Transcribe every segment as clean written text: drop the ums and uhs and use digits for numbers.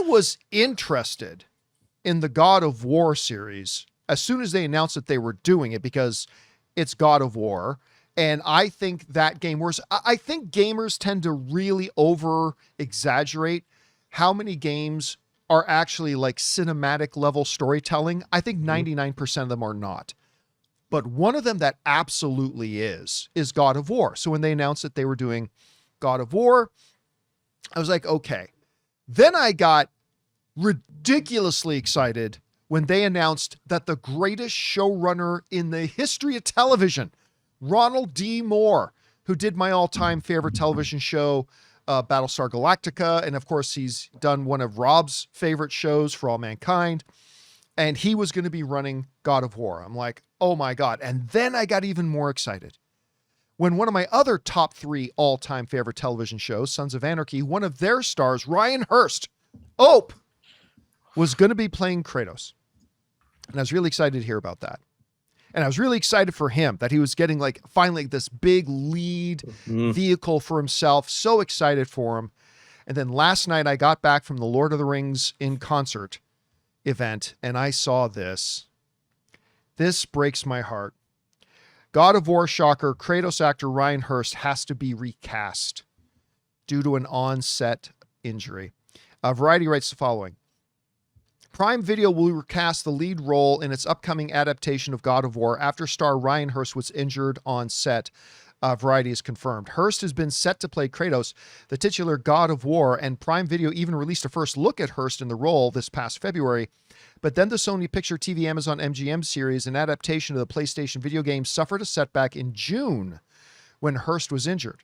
was interested in the God of War series as soon as they announced that they were doing it, because it's God of War. And I think that game was, I think gamers tend to really over exaggerate how many games are actually like cinematic level storytelling. I think 99% of them are not. But one of them that absolutely is God of War. So when they announced that they were doing God of War, I was like, okay. Then I got ridiculously excited when they announced that the greatest showrunner in the history of television, Ronald D. Moore, who did my all-time favorite television show, Battlestar Galactica, and of course he's done one of Rob's favorite shows, For All Mankind, and he was going to be running God of War. I'm like, oh my God. And then I got even more excited when one of my other top 3 all-time favorite television shows, Sons of Anarchy, one of their stars, Ryan Hurst, Ope, was going to be playing Kratos. And I was really excited to hear about that. And I was really excited for him that he was getting like finally this big lead vehicle for himself. So excited for him. And then last night I got back from the Lord of the Rings in concert event and I saw this. This breaks my heart. God of War shocker, Kratos actor Ryan Hurst has to be recast due to an on-set injury. Variety writes the following. Prime Video will recast the lead role in its upcoming adaptation of God of War after star Ryan Hurst was injured on set. Variety is confirmed. Hurst has been set to play Kratos, the titular God of War, and Prime Video even released a first look at Hurst in the role this past February. But then the Sony Picture TV Amazon MGM series, an adaptation of the PlayStation video game, suffered a setback in June when Hurst was injured.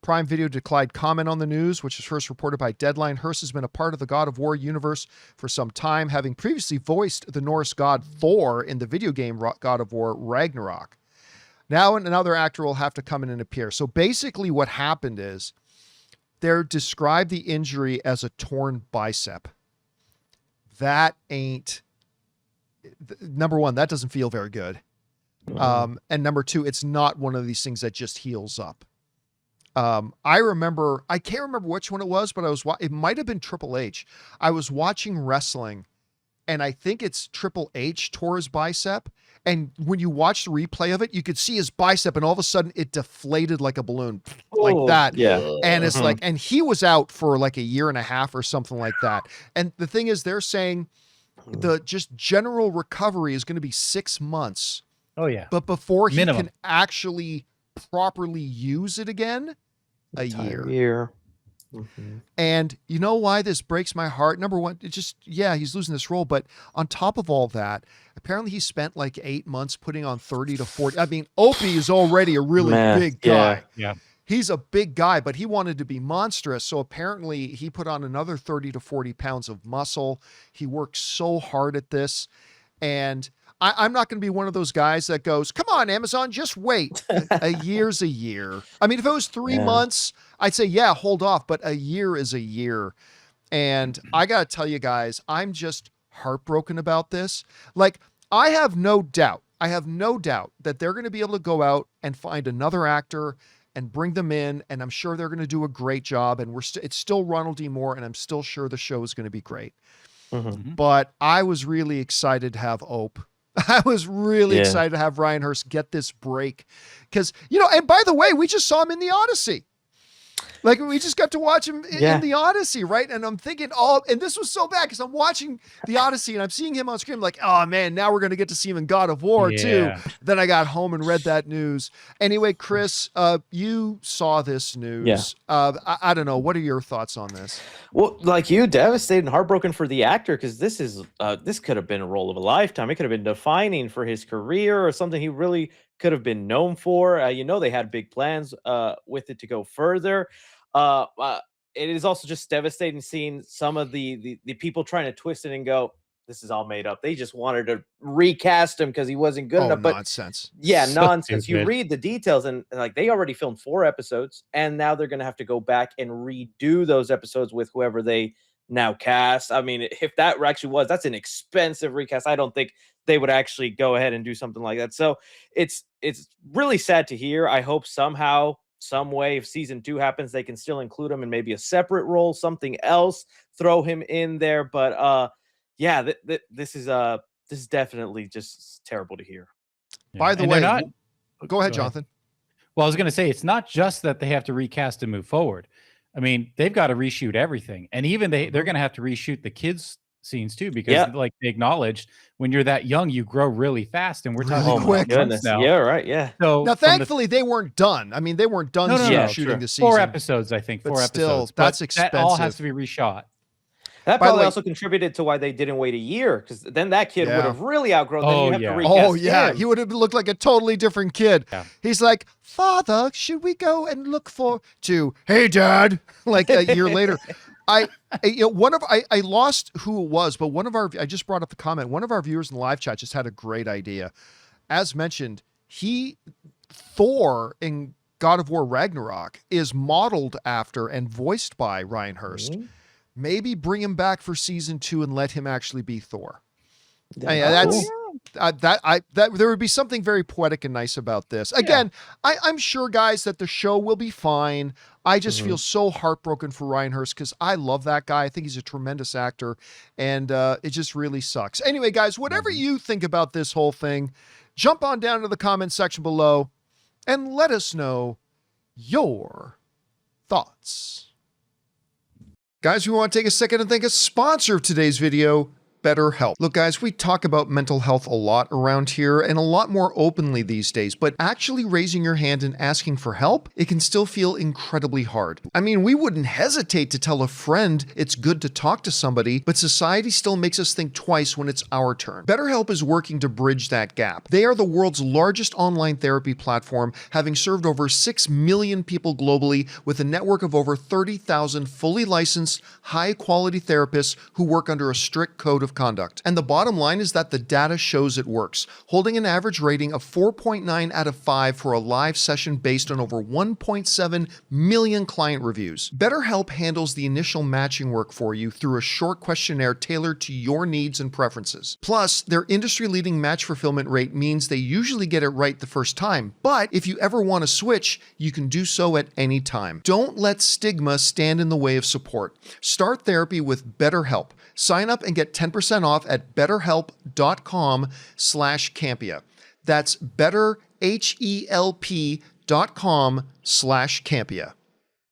Prime Video declined comment on the news, which was first reported by Deadline. Hurst has been a part of the God of War universe for some time, having previously voiced the Norse god Thor in the video game God of War Ragnarok. Now another actor will have to come in and appear. So basically what happened is they described the injury as a torn bicep. That ain't, number one, that doesn't feel very good. And number two, it's not one of these things that just heals up. I can't remember which one it was, but it might've been Triple H. I was watching wrestling and I think it's Triple H tore his bicep. And when you watch the replay of it, you could see his bicep and all of a sudden it deflated like a balloon like that. Yeah. And it's like, and he was out for like a year and a half or something like that. And the thing is, they're saying the just general recovery is going to be 6 months. Oh yeah. But before he Minimum. can actually properly use it again, a year. And you know why this breaks my heart? Number one, he's losing this role, but on top of all that, apparently he spent like 8 months putting on 30 to 40. I mean, Opie is already a really big guy. Yeah. He's a big guy, but he wanted to be monstrous. So apparently he put on another 30 to 40 pounds of muscle. He worked so hard at this. And I'm not going to be one of those guys that goes, come on, Amazon, just wait. A year's a year. I mean, if it was 3 months, I'd say, yeah, hold off. But a year is a year. And I got to tell you guys, I'm just heartbroken about this. Like, I have no doubt that they're going to be able to go out and find another actor and bring them in. And I'm sure they're going to do a great job. And it's still Ronald D. Moore. And I'm still sure the show is going to be great. But I was really excited to have Ope. I was really excited to have Ryan Hurst get this break because, and by the way, we just saw him in the Odyssey. Like we just got to watch him in the Odyssey. Right. And I'm thinking, and this was so bad because I'm watching the Odyssey and I'm seeing him on screen. I'm like, oh man, now we're going to get to see him in God of War too. Then I got home and read that news. Anyway, Chris, you saw this news. I don't know. What are your thoughts on this? Well, like you, devastated and heartbroken for the actor because this could have been a role of a lifetime. It could have been defining for his career or something he really could have been known for. They had big plans with it to go further. It is also just devastating seeing some of the people trying to twist it and go, this is all made up. They just wanted to recast him because he wasn't good enough. But nonsense. Yeah, nonsense. You read the details and like they already filmed 4 episodes and now they're going to have to go back and redo those episodes with whoever they now cast. I mean, if that actually that's an expensive recast. I don't think they would actually go ahead and do something like that. So it's really sad to hear. I hope somehow some way, if season 2 happens, they can still include him in maybe a separate role, something else, throw him in there. But yeah, this is definitely just terrible to hear. Yeah. By the And way, they're not, go ahead, Jonathan. Well, I was going to say, it's not just that they have to recast and move forward. I mean, they've got to reshoot everything. And even they're going to have to reshoot the kids scenes too, because like they acknowledged, when you're that young, you grow really fast. And we're talking quick. months now. Yeah, right. Yeah. So Now, thankfully, they weren't done. I mean, they weren't done shooting the season. 4 episodes, I think. But 4 still, episodes. that's But expensive. That all has to be reshot. That By the probably way- also contributed to why they didn't wait a year, because then that kid Yeah. would have really outgrown. Oh, Then you have yeah. to recast Oh, yeah. him. He would have looked like a totally different kid. Yeah. He's like, Father, should we go and look for to, hey, Dad, like a year later. I lost who it was, but I just brought up the comment. One of our viewers in the live chat just had a great idea. As mentioned, Thor in God of War Ragnarok is modeled after and voiced by Ryan Hurst. Mhm. Maybe bring him back for season 2 and let him actually be Thor. That's There would be something very poetic and nice about this. Again, I'm sure, guys, that the show will be fine. I just feel so heartbroken for Ryan Hurst because I love that guy. I think he's a tremendous actor, and it just really sucks. Anyway, guys, whatever you think about this whole thing, jump on down to the comment section below and let us know your thoughts. Guys, we want to take a second and thank a sponsor of today's video, BetterHelp. Look, guys, we talk about mental health a lot around here and a lot more openly these days, but actually raising your hand and asking for help, it can still feel incredibly hard. I mean, we wouldn't hesitate to tell a friend it's good to talk to somebody, but society still makes us think twice when it's our turn. BetterHelp is working to bridge that gap. They are the world's largest online therapy platform, having served over 6 million people globally with a network of over 30,000 fully licensed, high-quality therapists who work under a strict code of conduct. And the bottom line is that the data shows it works, holding an average rating of 4.9 out of 5 for a live session based on over 1.7 million client reviews. BetterHelp handles the initial matching work for you through a short questionnaire tailored to your needs and preferences. Plus, their industry-leading match fulfillment rate means they usually get it right the first time, but if you ever want to switch, you can do so at any time. Don't let stigma stand in the way of support. Start therapy with BetterHelp. Sign up and get 10% off at betterhelp.com/Campea. That's betterhelp.com/Campea.